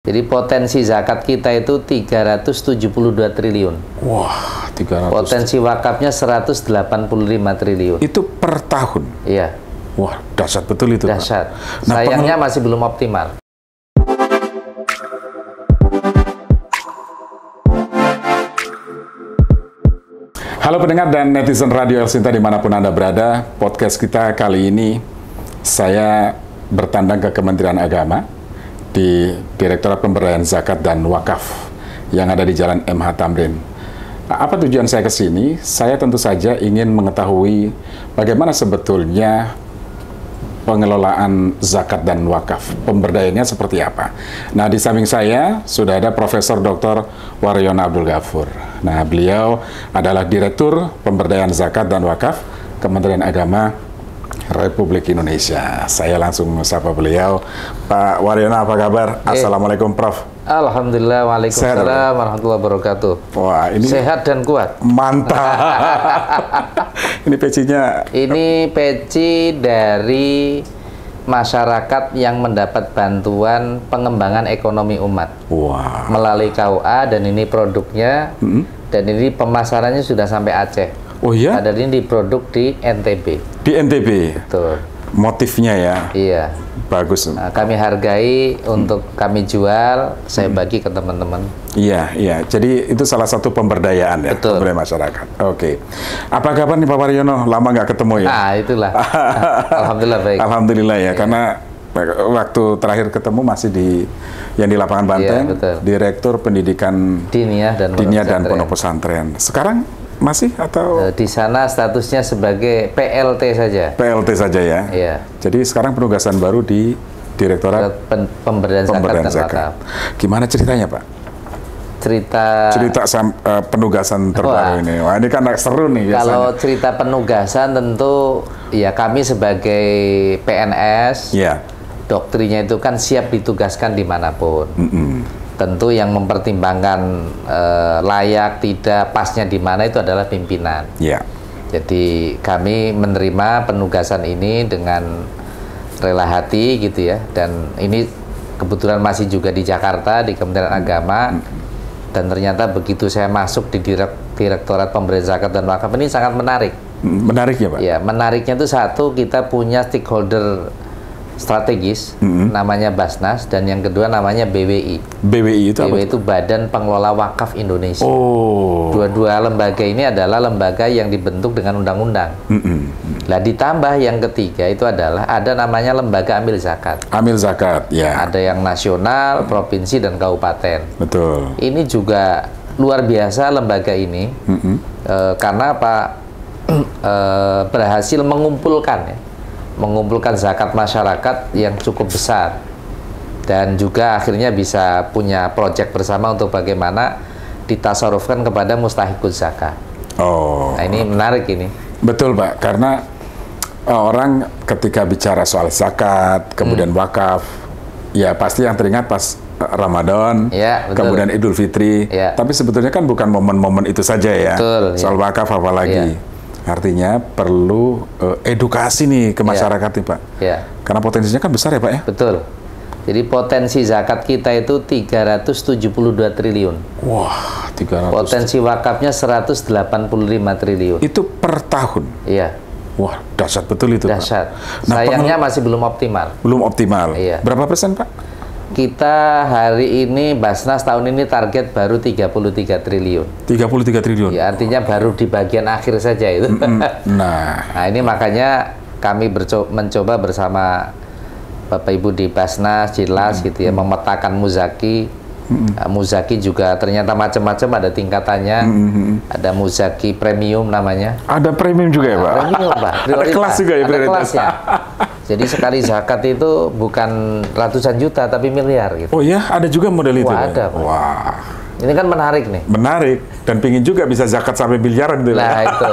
Jadi potensi zakat kita itu 372 triliun. Wah, 300. Potensi wakafnya 185 triliun. Itu per tahun? Iya. Wah, dahsyat betul itu, dahsyat. Pak. Nah, sayangnya masih belum optimal. Halo pendengar dan netizen Radio El Sinta dimanapun Anda berada, podcast kita kali ini saya bertandang ke Kementerian Agama di Direktorat Pemberdayaan Zakat dan Wakaf yang ada di Jalan MH Tamrin. Apa tujuan saya ke sini? Saya tentu saja ingin mengetahui bagaimana sebetulnya pengelolaan zakat dan wakaf, pemberdayaannya seperti apa. Nah, di samping saya sudah ada Profesor Dr. Waryono Abdul Ghafur. Nah, beliau adalah Direktur Pemberdayaan Zakat dan Wakaf Kementerian Agama Republik Indonesia. Saya langsung sapa beliau. Pak Waryono, apa kabar? Assalamualaikum, Prof. Alhamdulillah, waalaikumsalam warahmatullahi wabarakatuh. Wah, ini sehat dan kuat. Mantap. Ini pecinya. Ini peci dari masyarakat yang mendapat bantuan pengembangan ekonomi umat. Wah. Melalui KUA, dan ini produknya, dan ini pemasarannya sudah sampai Aceh. Oh iya? Ada ini diproduk di NTB. Di NTB? Betul. Motifnya ya? Iya. Bagus. Nah, kami hargai untuk kami jual, saya bagi ke teman-teman. Iya, iya. Jadi itu salah satu pemberdayaan ya, Betul. pemberdayaan masyarakat. Oke. Apa kabar nih Pak Waryono? Lama nggak ketemu ya? Ah, itulah. Alhamdulillah baik. Alhamdulillah ya, karena waktu terakhir ketemu masih di yang di lapangan Banteng, betul. Direktur Pendidikan Diniyah dan Pondok Pesantren. Sekarang masih atau di sana statusnya sebagai PLT saja. PLT saja ya? Iya. Jadi sekarang penugasan baru di Direktorat Pemberdayaan Zakat dan Wakaf. Gimana ceritanya, Pak? Cerita penugasan terbaru ini. Wah, ini kan seru nih biasanya. Kalau cerita penugasan tentu ya kami sebagai PNS, ya, doktrinya itu kan siap ditugaskan dimanapun. Tentu yang mempertimbangkan layak, tidak, pasnya di mana itu adalah pimpinan. Ya. Jadi kami menerima penugasan ini dengan rela hati gitu ya. Dan ini kebetulan masih juga di Jakarta, di Kementerian Agama. Dan ternyata begitu saya masuk di Direktorat Pemberdayaan Zakat dan Wakaf, ini sangat menarik. Menarik ya, Pak? Ya, menariknya itu satu, kita punya stakeholder strategis, namanya Basnas, dan yang kedua namanya BWI. BWI itu apa? BWI itu Badan Pengelola Wakaf Indonesia. Oh. Dua-dua lembaga ini adalah lembaga yang dibentuk dengan undang-undang. Lah ditambah yang ketiga itu adalah ada namanya lembaga amil zakat. Amil zakat, ya. Ada yang nasional, provinsi, dan kabupaten. Betul. Ini juga luar biasa lembaga ini, karena Pak berhasil mengumpulkan zakat masyarakat yang cukup besar, dan juga akhirnya bisa punya proyek bersama untuk bagaimana ditasarufkan kepada mustahiquz zakat. Oh. Nah, ini menarik ini. Betul, Pak, karena orang ketika bicara soal zakat, kemudian wakaf, ya pasti yang teringat pas Ramadan, ya, kemudian Idul Fitri, ya. Tapi sebetulnya kan bukan momen-momen itu saja ya, betul, soal wakaf apalagi. Ya. Artinya perlu edukasi nih ke masyarakat nih, Pak. Ya. Karena potensinya kan besar ya, Pak ya? Betul. Jadi potensi zakat kita itu 372 triliun. Wah, 300. Potensi wakafnya 185 triliun. Itu per tahun? Iya. Wah, dahsyat betul itu, dahsyat. Pak. Nah, sayangnya masih belum optimal. Belum optimal? Iya. Berapa persen, Pak? Kita hari ini, Basnas tahun ini target baru 33 triliun. 33 triliun? Ya, artinya baru di bagian akhir saja itu. Nah, ini makanya kami mencoba bersama Bapak Ibu di Basnas, jelas gitu ya, memetakan muzaki. Muzaki juga ternyata macam-macam, ada tingkatannya. Ada muzaki premium namanya. Ada premium juga ya, Pak? Premium, Pak. Ada kelas juga ya, ada kelasnya. Jadi sekali zakat itu bukan ratusan juta, tapi miliar gitu. Oh ya, ada juga model itu? Wah, ada, Pak. Wah. Ini kan menarik nih. Menarik. Dan pingin juga bisa zakat sampai miliaran gitu. Nah, itu.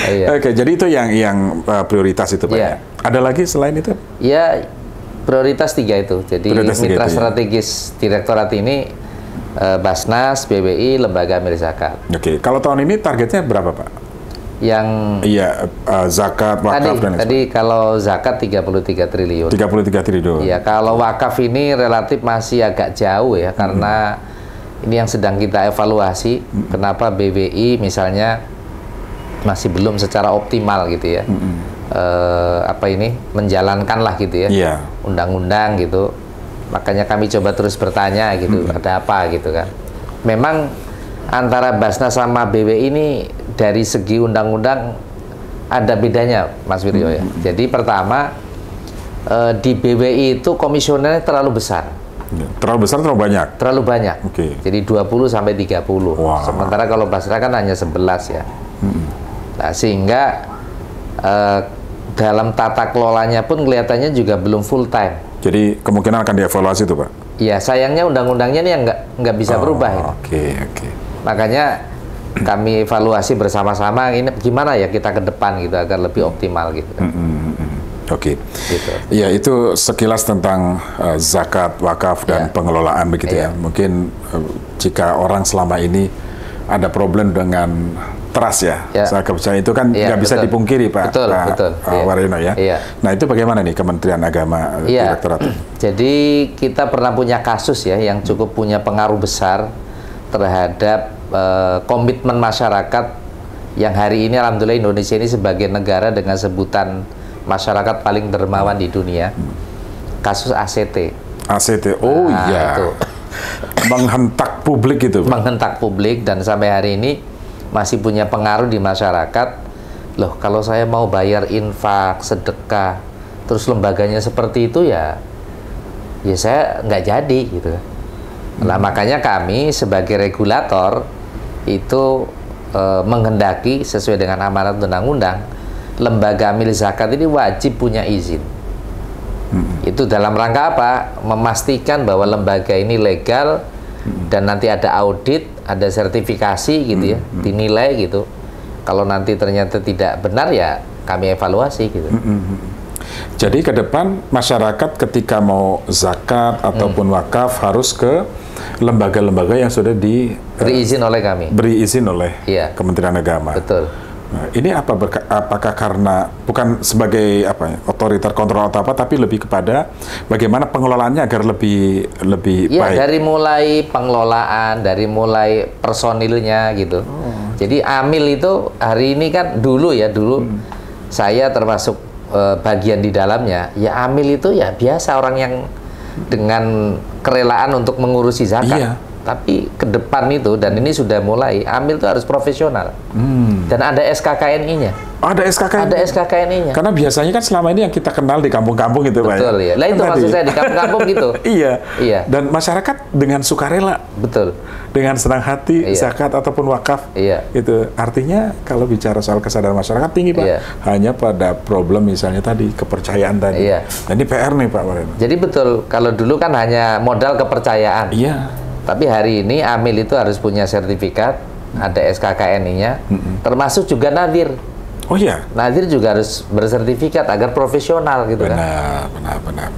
Iya. Oke, jadi itu yang prioritas itu, Pak. Iya. Ada lagi selain itu? Ya, prioritas 3 itu. Jadi mitra strategis direktorat ini Basnas, BWI, Lembaga Amil Zakat. Oke, kalau tahun ini targetnya berapa, Pak? Yang zakat, wakaf dan tadi kalau zakat 33 triliun. 33 triliun. Iya, kalau wakaf ini relatif masih agak jauh ya, karena ini yang sedang kita evaluasi. Kenapa BWI misalnya masih belum secara optimal gitu ya, menjalankan lah gitu ya, undang-undang gitu. Makanya kami coba terus bertanya gitu, ada apa gitu kan. Memang antara Basnas sama BWI ini dari segi undang-undang ada bedanya, Mas Wiryo ya. Jadi pertama, di BWI itu komisionernya terlalu besar. Terlalu besar, terlalu banyak? Terlalu banyak. Jadi 20 sampai 30. Wow. Sementara kalau Basnas kan hanya 11 ya. Nah, sehingga dalam tata kelolanya pun kelihatannya juga belum full time. Jadi kemungkinan akan dievaluasi itu, Pak? Iya, sayangnya undang-undangnya ini yang nggak bisa berubah. Oke. Makanya kami evaluasi bersama-sama ini gimana ya kita ke depan gitu agar lebih optimal gitu. Oke. Gitu. Ya, itu sekilas tentang zakat, wakaf dan pengelolaan begitu ya. Mungkin jika orang selama ini ada problem dengan trust ya, zakat kepercayaan itu kan nggak bisa dipungkiri, Pak Waryono ya. Nah, itu bagaimana nih Kementerian Agama Direktorat? Jadi kita pernah punya kasus ya yang cukup punya pengaruh besar terhadap komitmen masyarakat yang hari ini alhamdulillah Indonesia ini sebagai negara dengan sebutan masyarakat paling dermawan di dunia. Kasus ACT. ACT, itu menghentak publik itu, Pak. Menghentak publik dan sampai hari ini masih punya pengaruh di masyarakat. Loh, kalau saya mau bayar infak, sedekah, terus lembaganya seperti itu ya saya nggak jadi gitu. Nah, makanya kami sebagai regulator itu menghendaki sesuai dengan amanat undang-undang, lembaga amil zakat ini wajib punya izin. Itu dalam rangka apa? Memastikan bahwa lembaga ini legal dan nanti ada audit, ada sertifikasi gitu ya, dinilai gitu. Kalau nanti ternyata tidak benar ya kami evaluasi gitu. Jadi ke depan masyarakat ketika mau zakat ataupun wakaf harus ke lembaga-lembaga yang sudah beri izin oleh kami. Beri izin oleh Kementerian Agama. Betul. Nah, ini apakah karena bukan sebagai otoriter kontrol atau apa, tapi lebih kepada bagaimana pengelolaannya agar lebih baik. Dari mulai pengelolaan, dari mulai personilnya gitu. Jadi amil itu hari ini kan dulu saya termasuk bagian di dalamnya. Ya amil itu ya biasa orang yang dengan kerelaan untuk mengurusi zakat. Tapi ke depan itu, dan ini sudah mulai, amil itu harus profesional. Dan ada SKKNI-nya. Ada SKKNI? Ada SKKNI-nya. Karena biasanya kan selama ini yang kita kenal di kampung-kampung itu, Pak. Betul, ya. Lah itu maksud saya, di kampung-kampung gitu. Iya. Dan masyarakat dengan sukarela. Betul. Dengan senang hati, zakat ataupun wakaf. Itu artinya kalau bicara soal kesadaran masyarakat tinggi, Pak. Hanya pada problem misalnya tadi, kepercayaan tadi. Nah, ini PR nih, Pak Waryono. Jadi betul, kalau dulu kan hanya modal kepercayaan. Tapi hari ini amil itu harus punya sertifikat, ada SKKNI-nya, termasuk juga nadir. Oh iya? Nadir juga harus bersertifikat agar profesional gitu kan. Benar.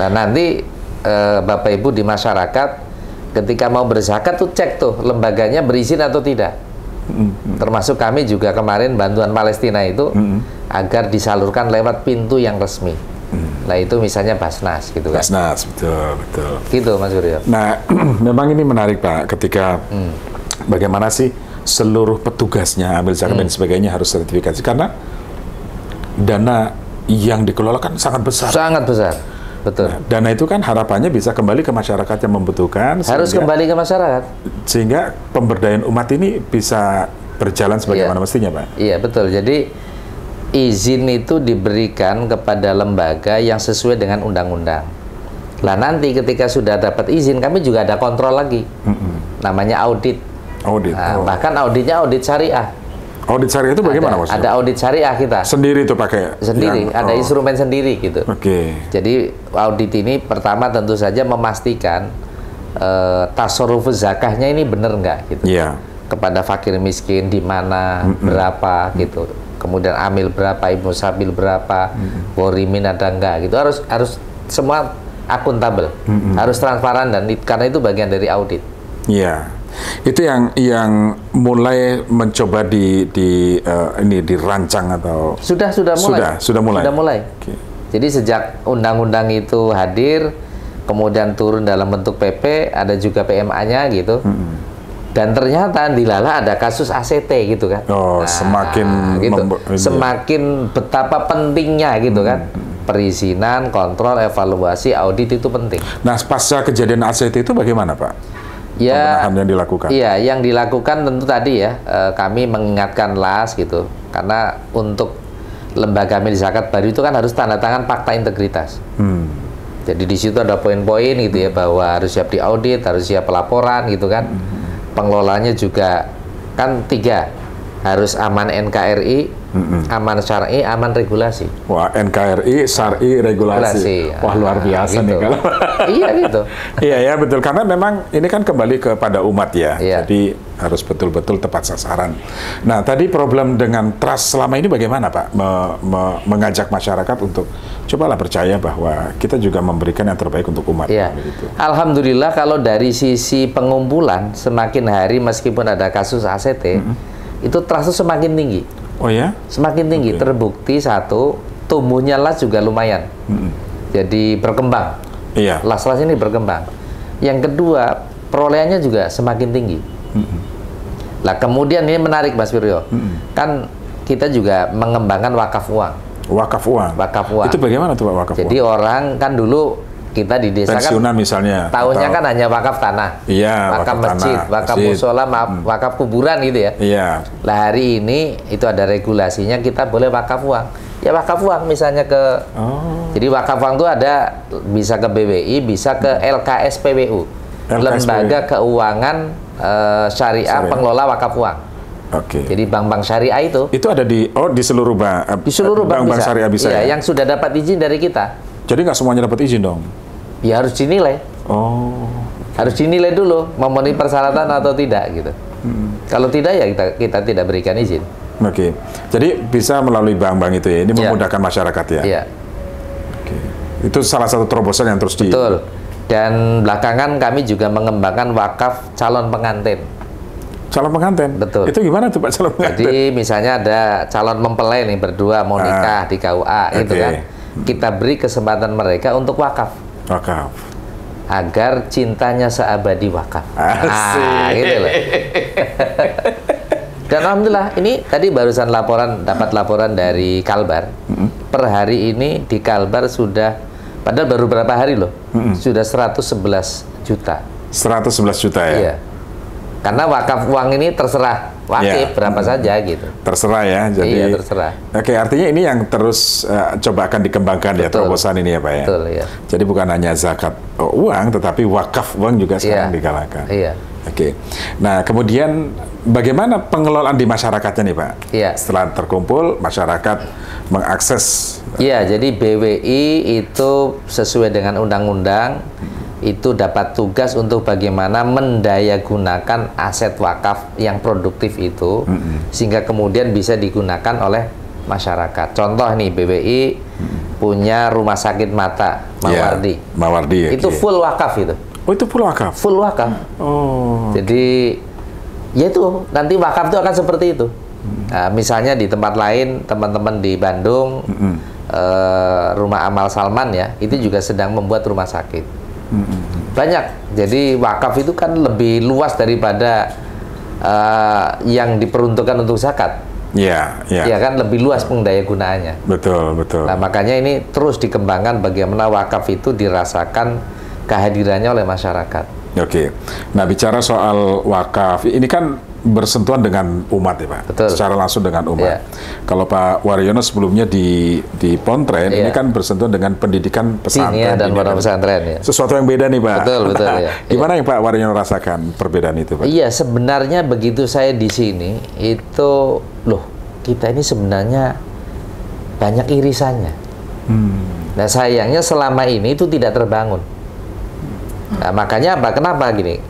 Nah nanti Bapak Ibu di masyarakat ketika mau berzakat tuh cek tuh lembaganya berizin atau tidak. Termasuk kami juga kemarin bantuan Palestina itu agar disalurkan lewat pintu yang resmi. Nah itu misalnya Basnas gitu kan. Basnas, betul. Gitu Mas Wiryo. Nah memang ini menarik Pak, ketika bagaimana sih seluruh petugasnya ambil zakat dan sebagainya harus sertifikasi, karena dana yang dikelola kan sangat besar. Sangat besar, betul. Nah, dana itu kan harapannya bisa kembali ke masyarakat yang membutuhkan. Harus kembali ke masyarakat. Sehingga pemberdayaan umat ini bisa berjalan sebagaimana mestinya Pak. Iya betul, jadi izin itu diberikan kepada lembaga yang sesuai dengan undang-undang. Lah nanti ketika sudah dapat izin, kami juga ada kontrol lagi. Namanya audit. Nah, bahkan auditnya audit syariah. Audit syariah itu bagaimana maksudnya? Ada audit syariah kita. Sendiri itu pakai? Sendiri, ada instrumen sendiri gitu. Jadi audit ini pertama tentu saja memastikan tasarruf zakahnya ini benar nggak gitu. Kepada fakir miskin di mana, berapa gitu. Kemudian amil berapa, ibnu sabil berapa, warimin ada enggak gitu, harus semua akuntabel, harus transparan, dan karena itu bagian dari audit. Itu yang mulai mencoba ini dirancang atau sudah mulai. Sudah mulai. Okay. Jadi sejak undang-undang itu hadir, kemudian turun dalam bentuk PP, ada juga PMA-nya gitu. Dan ternyata dilala ada kasus ACT gitu kan. Oh, semakin gitu. Semakin betapa pentingnya gitu kan. Perizinan, kontrol, evaluasi, audit itu penting. Nah, pasca kejadian ACT itu bagaimana, Pak? Ya, yang dilakukan. Iya, yang dilakukan tentu tadi ya, kami mengingatkan LAS gitu. Karena untuk lembaga milih zakat baru itu kan harus tanda tangan fakta integritas. Jadi di situ ada poin-poin gitu ya, bahwa harus siap diaudit, harus siap pelaporan gitu kan. Pengelolanya juga kan 3, harus aman NKRI, aman syar'i, aman regulasi. Wah, NKRI, syar'i, regulasi. Wah, luar biasa gitu. Nih kalau. Iya gitu. Iya ya, betul, karena memang ini kan kembali kepada umat ya. Iya. Jadi harus betul-betul tepat sasaran. Nah, tadi problem dengan trust selama ini bagaimana, Pak? Mengajak masyarakat untuk cobalah percaya bahwa kita juga memberikan yang terbaik untuk umat. Iya. Begitu. Alhamdulillah kalau dari sisi pengumpulan, semakin hari meskipun ada kasus ACT, itu trust semakin tinggi. Oh ya? Semakin tinggi. Terbukti satu, tumbuhnya LAS juga lumayan. Jadi berkembang. Iya. LAS ini berkembang. Yang kedua, perolehannya juga semakin tinggi. Lah kemudian ini menarik Mas Wiryo. Kan kita juga mengembangkan wakaf uang. Wakaf uang. Wakaf uang. Itu bagaimana tuh Pak wakaf Jadi uang? orang kan dulu kita di desa pensiunan kan misalnya. Tahunnya kan hanya wakaf tanah. Iya, wakaf masjid, wakaf musola, wakaf kuburan gitu ya. Iya. Lah hari ini itu ada regulasinya, kita boleh wakaf uang. Ya wakaf uang misalnya ke jadi wakaf uang itu ada bisa ke BWI, bisa ke LKSPWU. Lembaga Keuangan Syariah Pengelola Wakaf Uang. Oke. Jadi bank-bank syariah itu ada di seluruh bank. Di seluruh bank bisa. Syariah bisa. Iya, yang sudah dapat izin dari kita. Jadi nggak semuanya dapat izin dong? Ya harus dinilai. Oh. Harus dinilai dulu memenuhi persyaratan atau tidak gitu. Kalau tidak ya kita tidak berikan izin. Oke. Jadi bisa melalui bank-bank itu ya. Ini memudahkan masyarakat ya. Iya. Oke. Itu salah satu terobosan yang terus Betul. Dan belakangan kami juga mengembangkan wakaf calon pengantin. Calon pengantin? Betul. Itu gimana tuh Pak calon pengantin? Jadi misalnya ada calon mempelai nih berdua mau nikah di KUA gitu kan. Kita beri kesempatan mereka untuk wakaf. Wakaf. Agar cintanya seabadi wakaf. Asik. Gitu loh. Dan alhamdulillah ini tadi barusan dapat laporan dari Kalbar. Per hari ini di Kalbar sudah, padahal baru berapa hari loh, sudah 111 juta. 111 juta ya? Iya. Karena wakaf uang ini terserah wakif berapa saja gitu. Terserah ya. Jadi, iya terserah. Oke, artinya ini yang terus coba akan dikembangkan. Betul. Ya terobosan ini ya Pak ya. Betul ya. Jadi bukan hanya zakat uang, tetapi wakaf uang juga sekarang digalakan. Iya. Oke. Nah kemudian bagaimana pengelolaan di masyarakatnya nih Pak? Iya. Setelah terkumpul masyarakat mengakses. Iya. Jadi BWI itu sesuai dengan undang-undang. Itu dapat tugas untuk bagaimana mendayagunakan aset wakaf yang produktif itu sehingga kemudian bisa digunakan oleh masyarakat. Contoh nih BWI punya rumah sakit mata Mawardi. Mawardi. Itu full wakaf itu. Oh itu full wakaf. Full wakaf. Oh. Jadi ya itu nanti wakaf itu akan seperti itu. Nah, misalnya di tempat lain teman-teman di Bandung Rumah Amal Salman ya itu juga sedang membuat rumah sakit. Banyak. Jadi wakaf itu kan lebih luas daripada yang diperuntukkan untuk zakat. Iya, iya. Ya kan lebih luas pendayagunaannya. Betul, betul. Nah, makanya ini terus dikembangkan bagaimana wakaf itu dirasakan kehadirannya oleh masyarakat. Oke. Nah, bicara soal wakaf, ini kan bersentuhan dengan umat ya Pak, Betul. Secara langsung dengan umat. Yeah. Kalau Pak Waryono sebelumnya di Pontren, ini kan bersentuhan dengan pendidikan pesantren dan pondok pesantren ya. Sesuatu yang beda nih Pak. Betul, betul ya. Gimana yang Pak Waryono rasakan perbedaan itu Pak? Iya, sebenarnya begitu saya di sini itu loh, kita ini sebenarnya banyak irisannya. Nah, sayangnya selama ini itu tidak terbangun. Nah, makanya apa? Kenapa gini?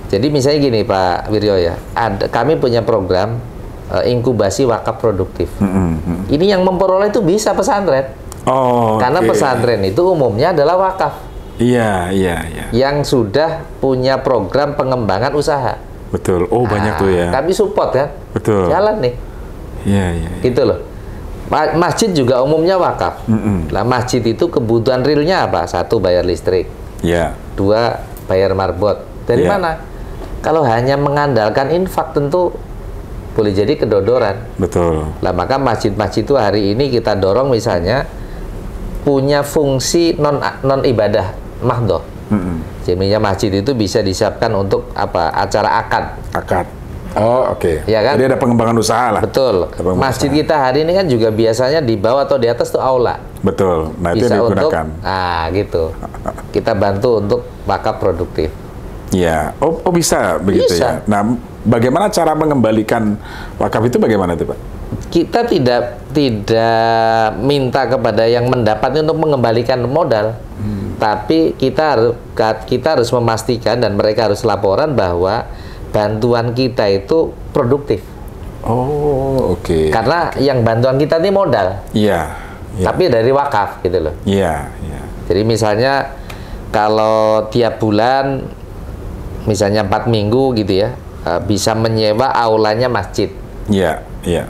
Jadi misalnya gini Pak Wiryo ya, kami punya program inkubasi wakaf produktif. Ini yang memperoleh itu bisa pesantren. Oh, karena pesantren itu umumnya adalah wakaf. Iya, iya, iya. Yang sudah punya program pengembangan usaha. Betul. Oh, banyak tuh ya. Kami support kan. Betul. Jalan nih. Iya. Gitu loh. Masjid juga umumnya wakaf. Lah masjid itu kebutuhan realnya apa? 1, bayar listrik. Iya. 2, bayar marbot. Dari mana? Kalau hanya mengandalkan infak tentu boleh jadi kedodoran. Betul. Lah maka masjid-masjid itu hari ini kita dorong misalnya punya fungsi non ibadah mahdoh. Jadinya masjid itu bisa disiapkan untuk apa? Acara akad. Akad. Oh, oke. Ya kan? Jadi ada pengembangan usaha lah. Betul. Masjid kita hari ini kan juga biasanya di bawah atau di atas tuh aula. Betul. Nah, bisa itu digunakan. Gitu. Kita bantu untuk wakaf produktif. Iya. Oh, bisa begitu ya. Nah, bagaimana cara mengembalikan wakaf itu bagaimana itu, Pak? Kita tidak minta kepada yang mendapatnya untuk mengembalikan modal. Tapi kita harus memastikan dan mereka harus laporan bahwa bantuan kita itu produktif. Oh, oke. Karena yang bantuan kita ini modal. Iya. Tapi dari wakaf gitu loh. Iya. Jadi misalnya kalau tiap bulan misalnya 4 minggu gitu ya, bisa menyewa aulanya masjid. Iya.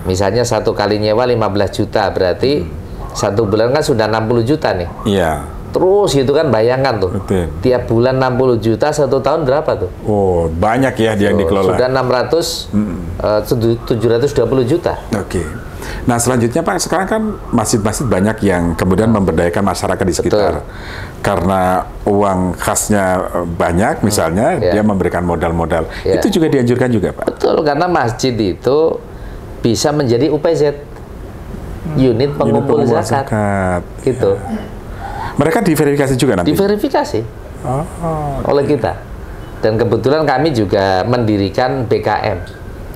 Misalnya 1 kali nyewa 15 juta, berarti 1 bulan kan sudah 60 juta nih. Iya. Terus gitu kan, bayangkan tuh. Betul. Tiap bulan 60 juta, 1 tahun berapa tuh? Oh, banyak ya yang dikelola. Sudah 720 juta. Oke. Nah, selanjutnya Pak, sekarang kan masjid-masjid banyak yang kemudian memberdayakan masyarakat di sekitar. Karena uang khasnya banyak, misalnya, dia memberikan modal-modal. Itu juga dianjurkan juga, Pak? Betul, karena masjid itu bisa menjadi UPZ. Unit pengumpul zakat. Gitu. Mereka diverifikasi juga nanti? Diverifikasi oleh kita. Dan kebetulan kami juga mendirikan BKM,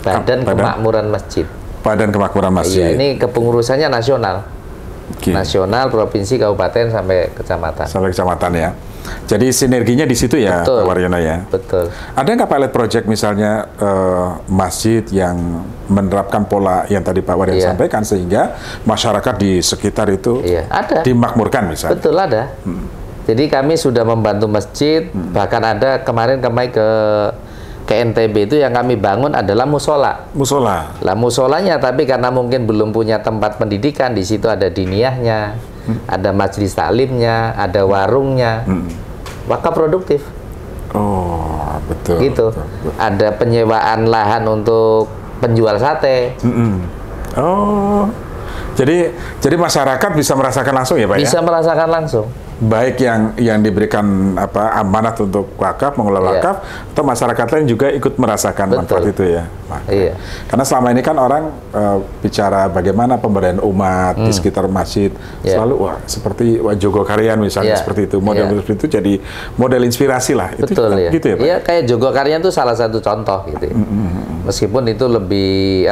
Badan Kemakmuran Masjid. Badan Kemakmuran Masjid. Iya, ini kepengurusannya nasional. Nasional, provinsi, kabupaten, sampai kecamatan. Sampai kecamatan ya. Jadi sinerginya di situ ya, Pak Waryono ya? Betul. Ada nggak pilot project misalnya masjid yang menerapkan pola yang tadi Pak Waryono sampaikan sehingga masyarakat di sekitar itu ada. Dimakmurkan misalnya? Betul, ada. Jadi kami sudah membantu masjid, bahkan ada kemarin ke NTB itu yang kami bangun adalah musola. Musola. Lah musolanya, tapi karena mungkin belum punya tempat pendidikan, di situ ada diniyahnya, ada majelis taklimnya, ada warungnya, wakaf produktif. Oh, betul. Gitu. Betul. Ada penyewaan lahan untuk penjual sate. Oh, jadi masyarakat bisa merasakan langsung ya, Pak? Bisa merasakan langsung. Baik yang diberikan amanat untuk wakaf, mengelola wakaf, atau masyarakat lain juga ikut merasakan manfaat itu ya. Iya. Karena selama ini kan orang bicara bagaimana pemberdayaan umat di sekitar masjid, selalu seperti Jogokarian misalnya seperti itu, model seperti itu jadi model inspirasi lah. Betul itu, gitu ya, Pak? Iya, kayak Jogokarian itu salah satu contoh gitu. Meskipun itu lebih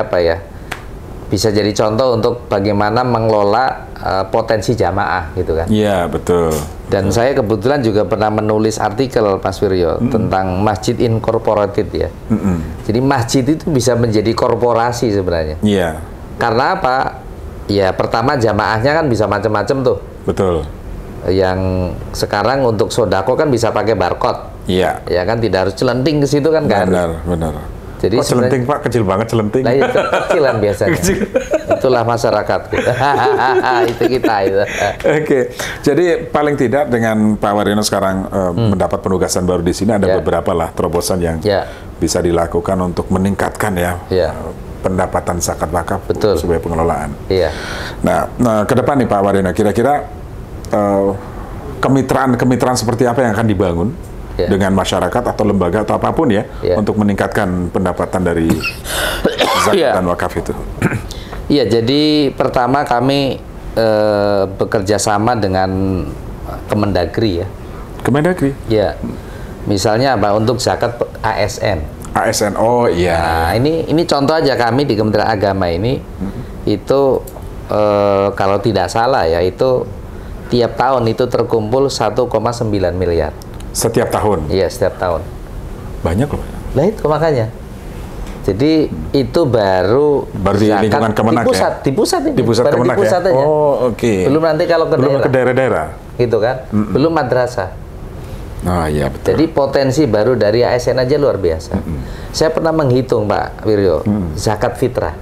bisa jadi contoh untuk bagaimana mengelola potensi jamaah gitu kan. Iya, betul. Dan saya kebetulan juga pernah menulis artikel, Mas Wiryo, tentang masjid incorporated ya. Jadi masjid itu bisa menjadi korporasi sebenarnya. Iya. Karena apa? Ya pertama jamaahnya kan bisa macam-macam tuh. Betul. Yang sekarang untuk sodako kan bisa pakai barcode. Iya. Ya kan, tidak harus celenting ke situ kan. Benar. Jadi celenting, Pak, kecil banget celenting. Nah, itu kecilan biasanya. Itulah masyarakat kita. Itu kita itu. Oke. Jadi paling tidak dengan Pak Waryono sekarang mendapat penugasan baru di sini, ada beberapa lah terobosan yang bisa dilakukan untuk meningkatkan pendapatan zakat wakaf sebagai pengelolaan. Iya. Nah, ke depan nih Pak Waryono, kira-kira kemitraan seperti apa yang akan dibangun dengan masyarakat atau lembaga atau apapun untuk meningkatkan pendapatan dari zakat dan wakaf itu? Iya, jadi pertama kami bekerja sama dengan Kemendagri ya. Kemendagri? Ya. Misalnya apa? Untuk zakat ASN. ASN, oh iya. Nah, ini contoh aja, kami di Kementerian Agama ini itu kalau tidak salah ya, itu tiap tahun itu terkumpul 1,9 miliar. Setiap tahun? Iya, setiap tahun. Banyak loh. Nah itu makanya. Jadi itu baru di lingkungan Kemenak di pusat ini. Di pusat Kemenak ya? Oh, oke. Belum nanti kalau ke daerah. Gitu kan? Belum madrasah. Oh iya betul. Jadi potensi baru dari ASN aja luar biasa. Saya pernah menghitung Pak Wiryo, zakat fitrah.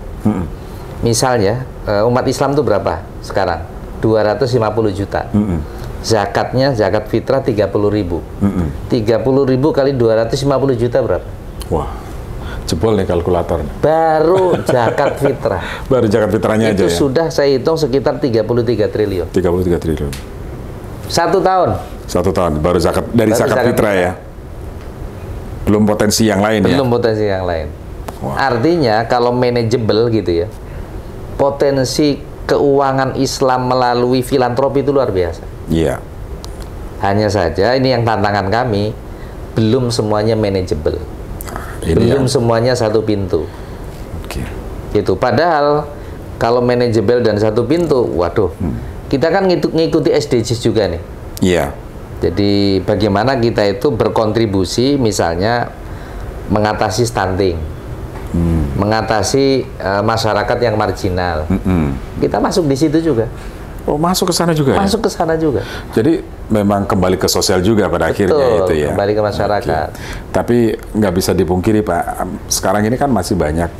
Misalnya umat Islam itu berapa sekarang? 250 juta. Zakatnya, zakat fitrah 30.000. 30.000 kali 250 juta berapa? Wah, jebol nih kalkulatornya. Baru zakat fitrah. Baru zakat fitrahnya aja itu ya? sudah saya hitung sekitar 33 triliun. 33 triliun. 1 tahun. 1 tahun, baru zakat dari zakat fitrah ya? Belum potensi yang lain ya? Belum potensi yang lain. Wah. Artinya kalau manajeble gitu ya, potensi keuangan Islam melalui filantropi itu luar biasa. Iya. Hanya saja ini yang tantangan kami, belum semuanya manajeble. Ini Belum yang... semuanya satu pintu. Oke. Gitu. Padahal kalau manajeble dan satu pintu, waduh, kita kan ngikuti SDGs juga nih. Iya. Jadi bagaimana kita itu berkontribusi misalnya mengatasi stunting, mengatasi masyarakat yang marginal. Kita masuk di situ juga. Oh, masuk ke sana juga ya? Masuk ke sana juga. Jadi memang kembali ke sosial juga pada Betul, akhirnya itu ya? kembali ke masyarakat. Oke. Tapi nggak bisa dipungkiri Pak, sekarang ini kan masih banyak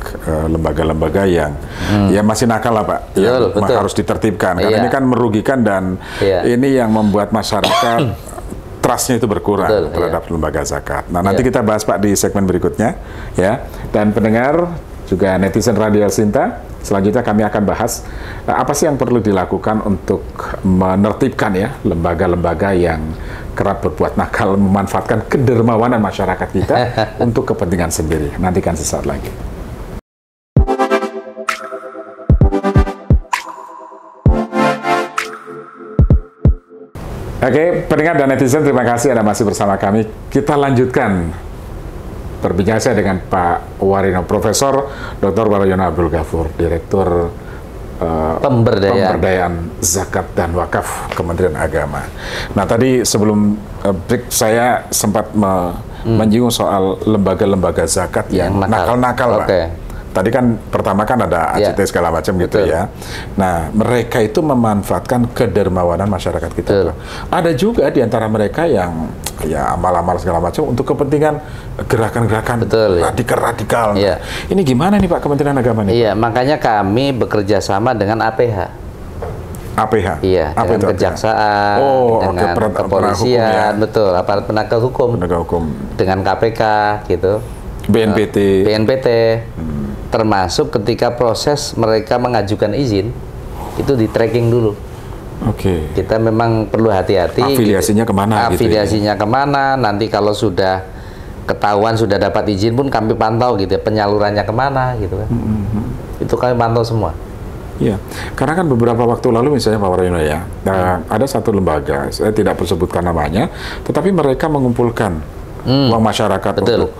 lembaga-lembaga yang ya masih nakal lah Pak, yang harus ditertibkan. Karena ini kan merugikan dan ini yang membuat masyarakat trustnya itu berkurang terhadap lembaga zakat. Nah nanti kita bahas Pak di segmen berikutnya ya. Dan pendengar juga netizen Radio Sinta, selanjutnya kami akan bahas apa sih yang perlu dilakukan untuk menertibkan ya lembaga-lembaga yang kerap berbuat nakal, memanfaatkan kedermawanan masyarakat kita untuk kepentingan sendiri. Nantikan sesaat lagi. Oke, pendengar dan netizen, terima kasih Anda masih bersama kami. Kita lanjutkan perbincangan saya dengan Pak Warino, Profesor Dr. Waryono Abdul Ghafur, Direktur Pemberdayaan Zakat dan Wakaf Kementerian Agama. Nah, tadi sebelum break saya sempat menyinggung soal lembaga-lembaga zakat yang nakal-nakal, Pak. Tadi kan pertama kan ada ACT segala macam gitu ya. Nah, mereka itu memanfaatkan kedermawanan masyarakat kita. Ada juga di antara mereka yang ya amal-amal segala macam untuk kepentingan gerakan-gerakan radikal-radikal. Ini gimana nih Pak Kementerian Agama nih? Iya, makanya kami bekerja sama dengan APH. APH? Iya, dengan kejaksaan, dengan kepolisian, betul, aparat penegak hukum, dengan KPK gitu. BNPT. Termasuk ketika proses mereka mengajukan izin itu di tracking dulu. Kita memang perlu hati-hati. Afiliasinya kemana? Afiliasinya kemana? Nanti kalau sudah ketahuan sudah dapat izin pun kami pantau gitu ya, penyalurannya kemana gitu kan. Itu kami pantau semua. Iya, karena kan beberapa waktu lalu misalnya Pak Waryono ya, ada satu lembaga, saya tidak sebutkan namanya, tetapi mereka mengumpulkan uang masyarakat untuk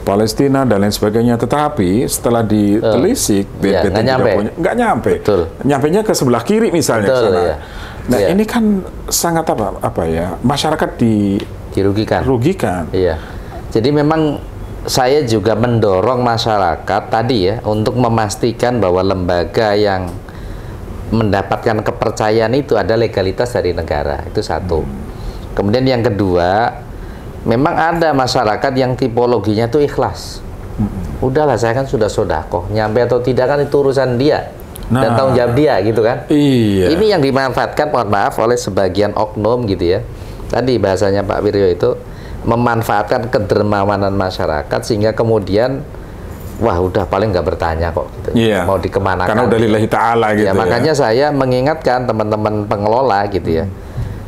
Palestina dan lain sebagainya, tetapi setelah ditelisik BNPT nggak nyampe, nyampenya ke sebelah kiri misalnya. Nah ini kan sangat apa ya, masyarakat dirugikan. Iya. Jadi memang saya juga mendorong masyarakat tadi ya untuk memastikan bahwa lembaga yang mendapatkan kepercayaan itu ada legalitas dari negara, itu satu. Kemudian yang kedua, memang ada masyarakat yang tipologinya itu ikhlas. Udahlah, saya kan sudah sodakoh, nyampe atau tidak kan itu urusan dia dan tanggung jawab dia gitu kan. Ini yang dimanfaatkan, mohon maaf, oleh sebagian oknum gitu ya. Tadi bahasanya Pak Wiryo itu memanfaatkan kedermawanan masyarakat sehingga kemudian wah udah paling nggak bertanya kok gitu. Mau dikemanakan. Karena udah lillahi ta'ala gitu ya. Makanya saya mengingatkan teman-teman pengelola gitu ya.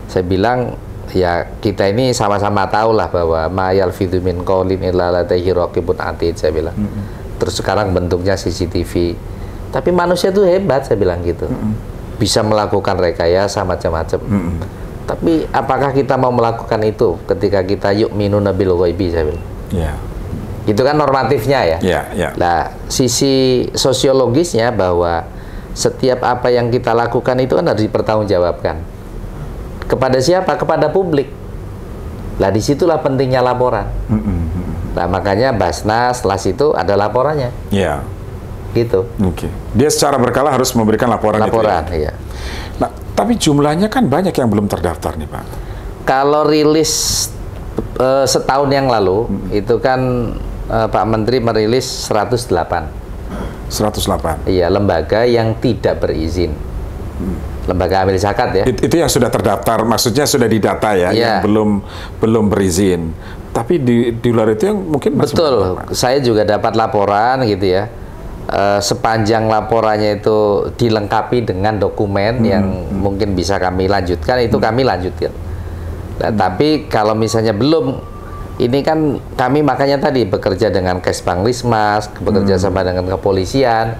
Saya bilang ya kita ini sama-sama tahu lah bahwa ma yalfidzu min qaulin illa ladaihi raqibun atid, saya bilang. Terus sekarang bentuknya CCTV. Tapi manusia itu hebat, saya bilang gitu. Bisa melakukan rekayasa macam-macam. Tapi apakah kita mau melakukan itu ketika kita yu'minuna bil ghaibi, saya bilang. Itu kan normatifnya ya. Nah, sisi sosiologisnya bahwa setiap apa yang kita lakukan itu kan harus dipertanggungjawabkan. Kepada siapa? Kepada publik. Nah, disitulah pentingnya laporan. Nah, makanya Basnas, LAS itu ada laporannya. Gitu. Dia secara berkala harus memberikan laporan itu ya? Nah, tapi jumlahnya kan banyak yang belum terdaftar nih Pak. Kalau rilis setahun yang lalu itu kan Pak Menteri merilis 108. 108. Iya, lembaga yang tidak berizin. Lembaga amil zakat ya. Itu yang sudah terdaftar, maksudnya sudah didata ya, yang belum berizin. Tapi di luar itu yang mungkin masih betul. Saya juga dapat laporan gitu ya. Sepanjang laporannya itu dilengkapi dengan dokumen yang mungkin bisa kami lanjutkan, itu kami lanjutkan. Nah, tapi kalau misalnya belum, ini kan kami makanya tadi bekerja dengan Kesbanglismas, bekerja sama dengan kepolisian.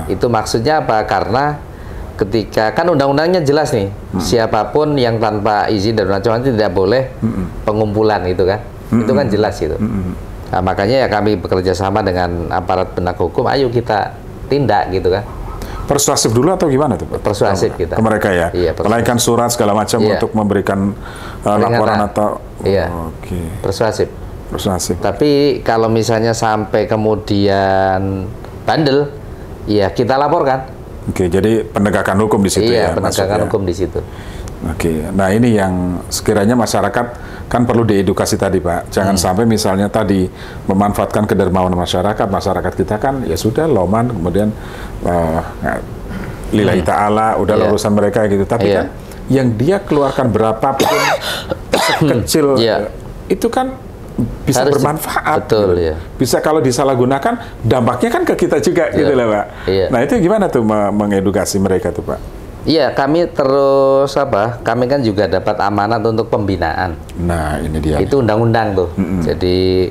Itu maksudnya apa? Karena ketika kan undang-undangnya jelas nih, siapapun yang tanpa izin dan macam-macam tidak boleh pengumpulan itu kan. Itu kan jelas itu. Nah, makanya ya kami bekerja sama dengan aparat penegak hukum, ayo kita tindak gitu kan. Persuasif dulu atau gimana tuh? Persuasif kita. Ke mereka ya? Iya, menaikkan surat segala macam untuk memberikan laporan atau... Oke. Persuasif. Persuasif. Tapi kalau misalnya sampai kemudian bandel, ya kita laporkan. Oke, jadi penegakan hukum di situ ya? Iya, penegakan hukum di situ. Oke, nah ini yang sekiranya masyarakat kan perlu diedukasi tadi Pak. Jangan sampai misalnya tadi memanfaatkan kedermawanan masyarakat kita kan ya sudah loman, kemudian lillahi ta'ala, udah urusan mereka gitu. Tapi kan yang dia keluarkan berapapun kecil itu kan bisa bermanfaat. Betul, gitu. Bisa kalau disalahgunakan dampaknya kan ke kita juga gitu lah Pak. Nah itu gimana tuh mengedukasi mereka tuh Pak? Iya, kami terus kami kan juga dapat amanat untuk pembinaan. Nah, ini dia. Itu undang-undang tuh. Jadi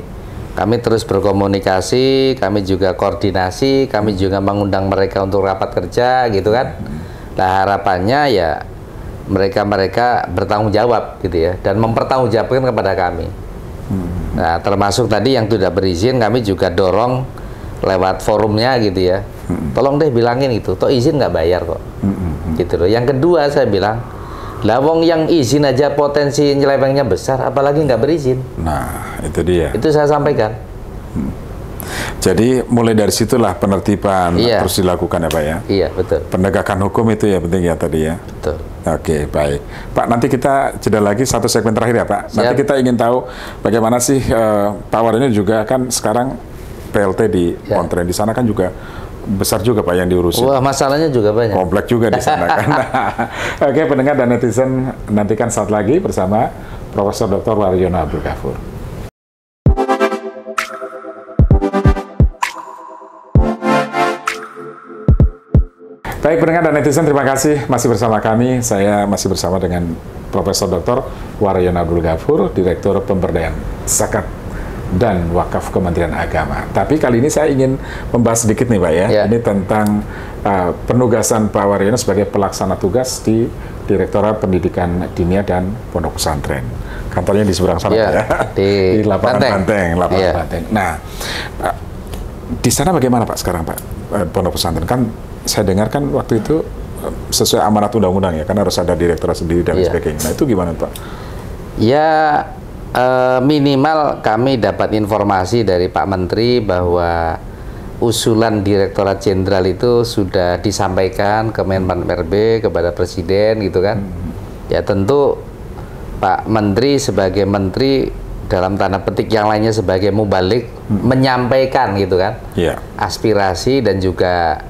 kami terus berkomunikasi, kami juga koordinasi, kami juga mengundang mereka untuk rapat kerja gitu kan. Nah, harapannya ya mereka bertanggung jawab gitu ya, dan mempertanggungjawabkan kepada kami. Nah, termasuk tadi yang tidak berizin kami juga dorong lewat forumnya gitu ya. Tolong deh bilangin itu, toh izin nggak bayar kok. Gitu loh. Yang kedua saya bilang, lah wong yang izin aja potensi nyelewengnya besar, apalagi nggak berizin. Nah, itu dia. Itu saya sampaikan. Jadi mulai dari situlah penertiban terus dilakukan ya Pak ya? Iya, betul. Penegakan hukum itu ya penting ya tadi ya? Betul. Oke, baik. Pak, nanti kita jeda lagi satu segmen terakhir ya Pak. Nanti kita ingin tahu bagaimana sih Pak Waryono juga kan sekarang PLT di Pontren. Di sana kan juga besar juga Pak yang diurusin. Wah, masalahnya juga banyak. Kompleks juga di sana kan. Oke, pendengar dan netizen, nantikan saat lagi bersama Profesor Dr. Waryono Abdul Ghafur. Baik pendengar dan netizen, terima kasih masih bersama kami. Saya masih bersama dengan Profesor Dr. Waryono Abdul Ghafur, Direktur Pemberdayaan Zakat dan Wakaf Kementerian Agama. Tapi kali ini saya ingin membahas sedikit nih Pak ya. Ini tentang penugasan Pak Waryono sebagai pelaksana tugas di Direktorat Pendidikan Diniyah dan Pondok Pesantren. Kantornya di seberang sana ya. Di lapangan Banteng. Banteng. Nah, di sana bagaimana Pak sekarang Pak Pondok Pesantren? Kan saya dengar kan waktu itu sesuai amanat undang-undang ya, kan harus ada direktorat sendiri dan sebagainya. Nah itu gimana Pak? Ya, minimal kami dapat informasi dari Pak Menteri bahwa usulan Direktorat Jenderal itu sudah disampaikan ke Menpan RB kepada Presiden gitu kan. Ya tentu Pak Menteri sebagai Menteri dalam tanda petik yang lainnya sebagai mubalik menyampaikan gitu kan aspirasi dan juga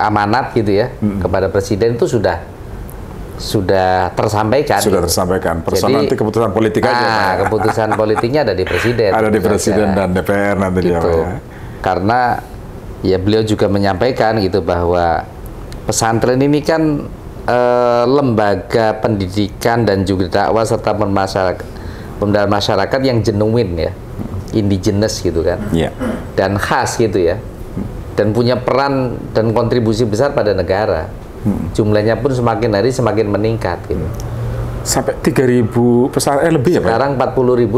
amanat gitu ya kepada Presiden itu sudah tersampaikan. Sudah tersampaikan. Jadi, nanti keputusan politik aja. Keputusan politiknya ada di Presiden. Ada di Presiden dan DPR nanti gitu. Dia. Karena ya beliau juga menyampaikan gitu bahwa pesantren ini kan lembaga pendidikan dan juga dakwah serta pemberdayaan masyarakat yang genuine ya, indigenous gitu kan, dan khas gitu ya, dan punya peran dan kontribusi besar pada negara. Jumlahnya pun semakin hari semakin meningkat gitu. Sampai 3.000 pesantren lebih ya Pak? Sekarang 40.000 lebih.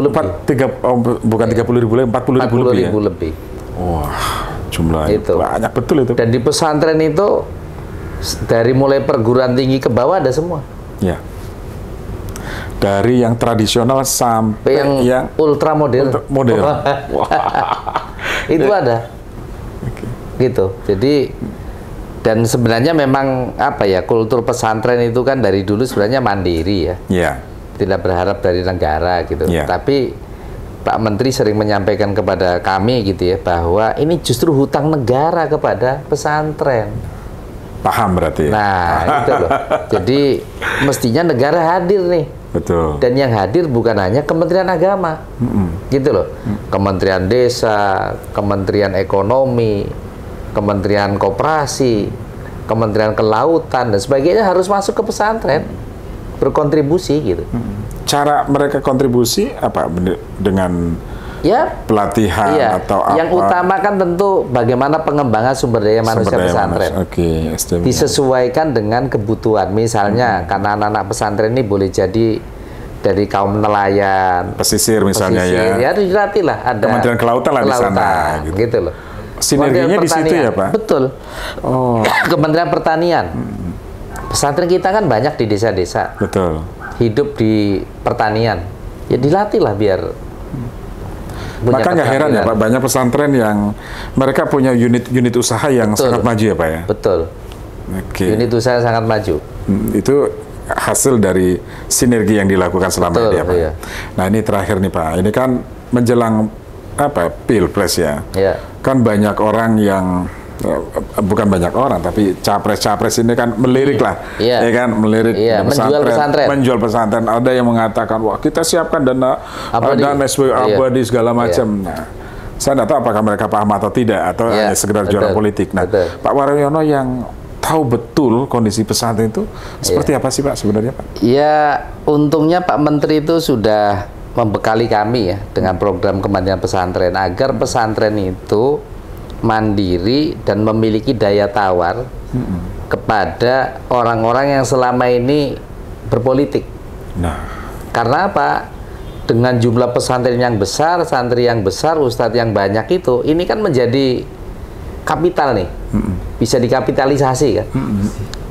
Bukan 30.000 lebih, 40.000 lebih. Wah, jumlahnya itu banyak betul itu. Dan di pesantren itu dari mulai perguruan tinggi ke bawah ada semua. Ya. Dari yang tradisional sampai yang ultra modern. Itu ada. Gitu. Jadi dan sebenarnya memang kultur pesantren itu kan dari dulu sebenarnya mandiri ya. tidak berharap dari negara gitu. Tapi Pak Menteri sering menyampaikan kepada kami gitu ya bahwa ini justru hutang negara kepada pesantren. Paham berarti ya? Nah, itu loh. Jadi mestinya negara hadir nih. Betul. Dan yang hadir bukan hanya Kementerian Agama, gitu loh. Kementerian Desa, Kementerian Ekonomi, Kementerian Koperasi, Kementerian Kelautan dan sebagainya harus masuk ke pesantren, berkontribusi gitu. Cara mereka kontribusi apa dengan pelatihan atau apa? Yang utama kan tentu bagaimana pengembangan sumber daya manusia pesantren. Disesuaikan dengan kebutuhan. Misalnya karena anak-anak pesantren ini boleh jadi dari kaum nelayan, pesisir misalnya ya dilatih lah. Ada Kementerian Kelautan lah di sana, gitu loh. Sinerginya di situ ya Pak? Betul. Kementerian Pertanian. Pesantren kita kan banyak di desa-desa. Betul. Hidup di pertanian. Ya dilatih lah biar. Maka nggak heran ya Pak, banyak pesantren yang mereka punya unit usaha yang sangat maju ya Pak ya? Betul. Unit usaha sangat maju. Itu hasil dari sinergi yang dilakukan selama ini ya Pak. Iya. Nah ini terakhir nih Pak, ini kan menjelang Pilpres ya. Kan banyak orang yang bukan banyak orang tapi capres ini kan melirik lah, ya kan melirik menjual pesantren. Ada yang mengatakan wah kita siapkan dana SPU abadi segala macam. Nah, saya tidak tahu apakah mereka paham atau tidak atau hanya sekedar jualan politik. Nah, Pak Waryono yang tahu betul kondisi pesantren itu seperti apa sih Pak sebenarnya Pak? Ya untungnya Pak Menteri itu sudah membekali kami ya dengan program Kementerian Pesantren agar pesantren itu mandiri dan memiliki daya tawar kepada orang-orang yang selama ini berpolitik. Nah, karena apa? Dengan jumlah pesantren yang besar, santri yang besar, ustadz yang banyak itu, ini kan menjadi kapital nih, bisa dikapitalisasi kan.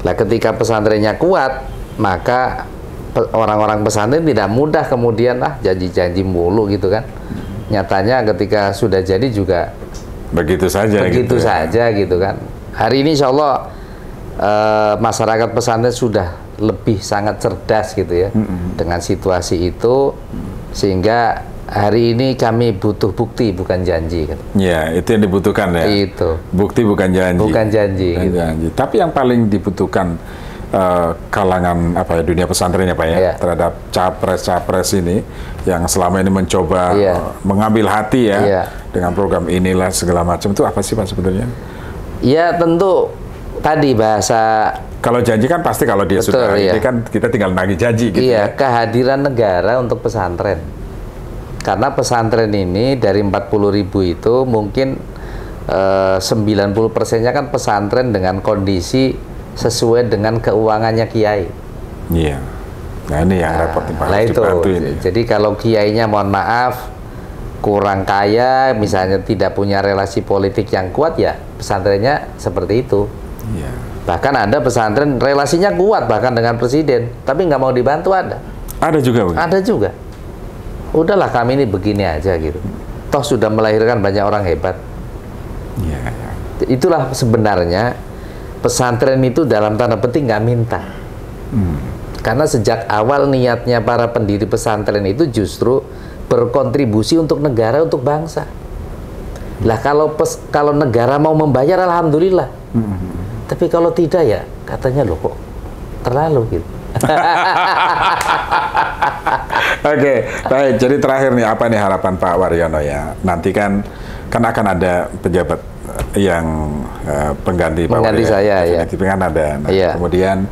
Nah, ketika pesantrennya kuat, maka orang-orang pesantren tidak mudah kemudian janji-janji mulu gitu kan. Nyatanya ketika sudah jadi juga begitu saja gitu kan. Hari ini insya Allah masyarakat pesantren sudah lebih sangat cerdas gitu ya dengan situasi itu, sehingga hari ini kami butuh bukti bukan janji kan. Ya itu yang dibutuhkan ya. Itu bukti bukan janji. Bukan janji. Bukan janji. Tapi yang paling dibutuhkan kalangan dunia pesantren ya Pak ya, terhadap capres ini yang selama ini mencoba mengambil hati ya dengan program inilah segala macam, itu apa sih Pak sebenarnya? Ya tentu tadi bahasa kalau janji kan pasti kalau dia sudah ini kan kita tinggal nagih janji gitu ya. Kehadiran negara untuk pesantren, karena pesantren ini dari 40.000 itu mungkin 90%-nya kan pesantren dengan kondisi sesuai dengan keuangannya kiai. Iya. Nah ini yang repot Pak. Nah itu. Jadi kalau kiainya mohon maaf kurang kaya, misalnya tidak punya relasi politik yang kuat, ya pesantrennya seperti itu. Iya. Bahkan ada pesantren relasinya kuat bahkan dengan presiden, tapi nggak mau dibantu ada. Ada juga. Ada juga. Udahlah kami ini begini aja gitu. Toh sudah melahirkan banyak orang hebat. Iya. Itulah sebenarnya pesantren itu dalam tanda petik nggak minta. Karena sejak awal niatnya para pendiri pesantren itu justru berkontribusi untuk negara, untuk bangsa. Lah kalau negara mau membayar alhamdulillah. Tapi kalau tidak ya katanya loh kok terlalu gitu. Oke, baik. Jadi terakhir nih, apa nih harapan Pak Waryono ya? Nanti kan akan ada pejabat yang pengganti Pak Waryono. Saya ya. Kan ada. Nah, kemudian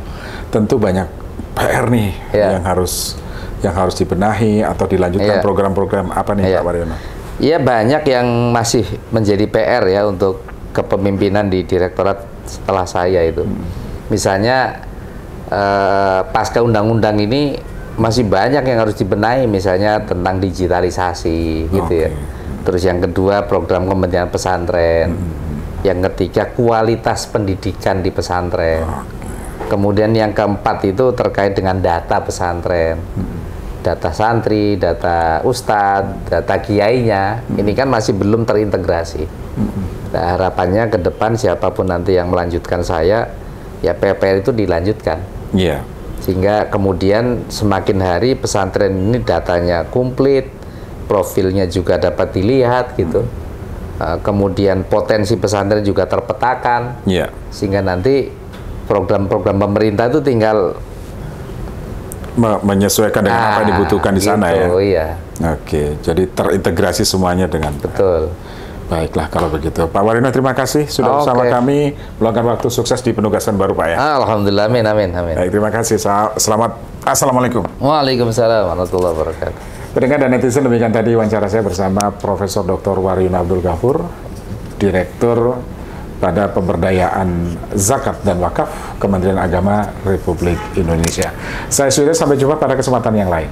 tentu banyak PR nih yang harus dibenahi atau dilanjutkan program-program apa nih Pak Waryono? Iya, banyak yang masih menjadi PR ya untuk kepemimpinan di direktorat setelah saya itu. Misalnya pasca undang-undang ini masih banyak yang harus dibenahi, misalnya tentang digitalisasi gitu ya. Terus yang kedua program Kementerian Pesantren. Yang ketiga kualitas pendidikan di pesantren. Kemudian yang keempat itu terkait dengan data pesantren. Data santri, data ustadz, data kiainya, ini kan masih belum terintegrasi. Nah, harapannya ke depan siapapun nanti yang melanjutkan saya, ya PR itu dilanjutkan. Iya. Sehingga kemudian semakin hari pesantren ini datanya komplit, profilnya juga dapat dilihat gitu. Kemudian potensi pesantren juga terpetakan, sehingga nanti program-program pemerintah itu tinggal menyesuaikan dengan apa yang dibutuhkan di sana gitu, ya. Oke, jadi terintegrasi semuanya dengan betul. Baiklah kalau begitu. Pak Waryono, terima kasih sudah bersama kami, meluangkan waktu. Sukses di penugasan baru Pak ya. Alhamdulillah, amin, amin, amin. Baik, terima kasih. Selamat. Assalamualaikum. Waalaikumsalam warahmatullahi wabarakatuh. Pendengar dan netizen, demikian tadi wawancara saya bersama Profesor Dr. Waryono Abdul Ghafur, Direktur pada Pemberdayaan Zakat dan Wakaf Kementerian Agama Republik Indonesia. Saya sudah sampai jumpa pada kesempatan yang lain.